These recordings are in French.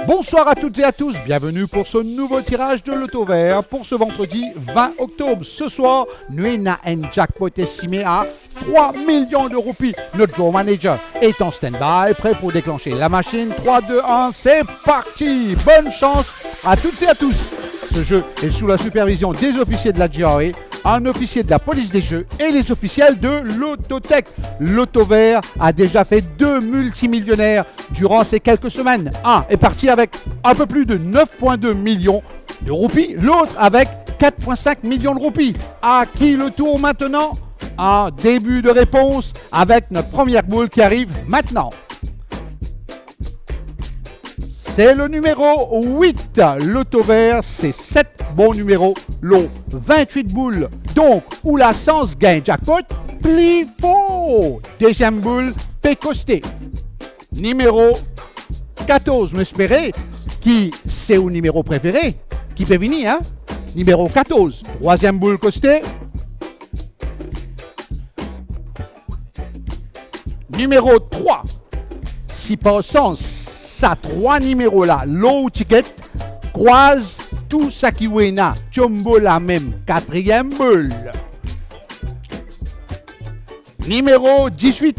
Bonsoir à toutes et à tous, bienvenue pour ce nouveau tirage de Loto Vert pour ce vendredi 20 octobre. Ce soir, nous avons un jackpot estimé à 3 millions de roupies. Notre draw manager est en stand-by, prêt pour déclencher la machine. 3, 2, 1, c'est parti! Bonne chance à toutes et à tous. Ce jeu est sous la supervision des officiers de la GRA, un officier de la police des jeux et les officiels de l'Autotech. Loto Vert a déjà fait 2 multimillionnaires durant ces quelques semaines. Un est parti avec un peu plus de 9,2 millions de roupies, l'autre avec 4,5 millions de roupies. À qui le tour maintenant? Un début de réponse avec notre première boule qui arrive maintenant. C'est le numéro 8. Loto Vert, c'est 7 bons numéros. Lot 28 boules. Donc, ou la sens gain jackpot, pli faux. Deuxième boule, pécosté. Numéro 14, m'espérez, qui c'est au numéro préféré, qui fait venir, hein? Numéro 14, troisième boule costée. Numéro 3, si par sens, ça 3 numéros là, low ticket, croise tout ça qui est là, jumbo la même, quatrième boule. Numéro 18,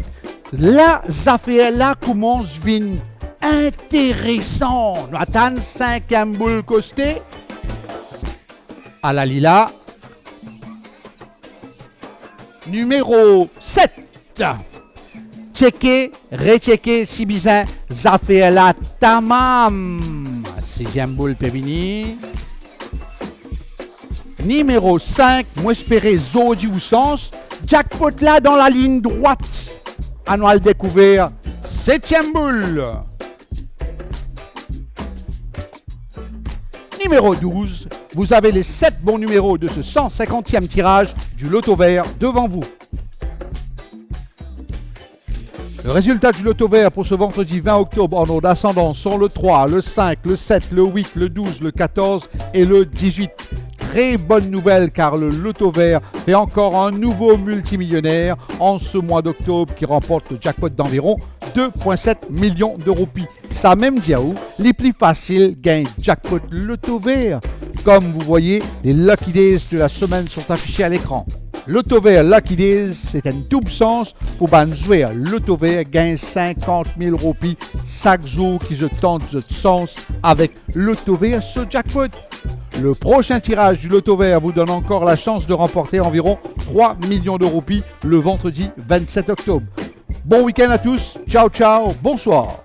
la affaire là commence à venir intéressant. Nous attendons cinquième boule costée. À la lila. Numéro 7. Checker, rechecker, si bizarre, affaire là, tamam. Sixième boule pévini. Numéro 5, moi espérer Zodi ou sens. Jackpot là dans la ligne droite. Annual découvert, septième boule. Numéro 12, vous avez les 7 bons numéros de ce 150e tirage du Loto Vert devant vous. Le résultat du Loto Vert pour ce vendredi 20 octobre en ordre ascendant sont le 3, le 5, le 7, le 8, le 12, le 14 et le 18. Très bonne nouvelle car le Loto Vert fait encore un nouveau multimillionnaire en ce mois d'octobre qui remporte le jackpot d'environ 2,7 millions de roupies. Ça même dit où les plus faciles gagnent jackpot Loto Vert. Comme vous voyez, les Lucky Days de la semaine sont affichés à l'écran. Loto Vert Lucky Days, c'est un double sens pour jouer. Loto Vert gagne 50 000 roupies chaque jour qui se tente ce sens avec Loto Vert ce jackpot. Le prochain tirage du Loto Vert vous donne encore la chance de remporter environ 3 millions de roupies le vendredi 27 octobre. Bon week-end à tous, ciao ciao, bonsoir.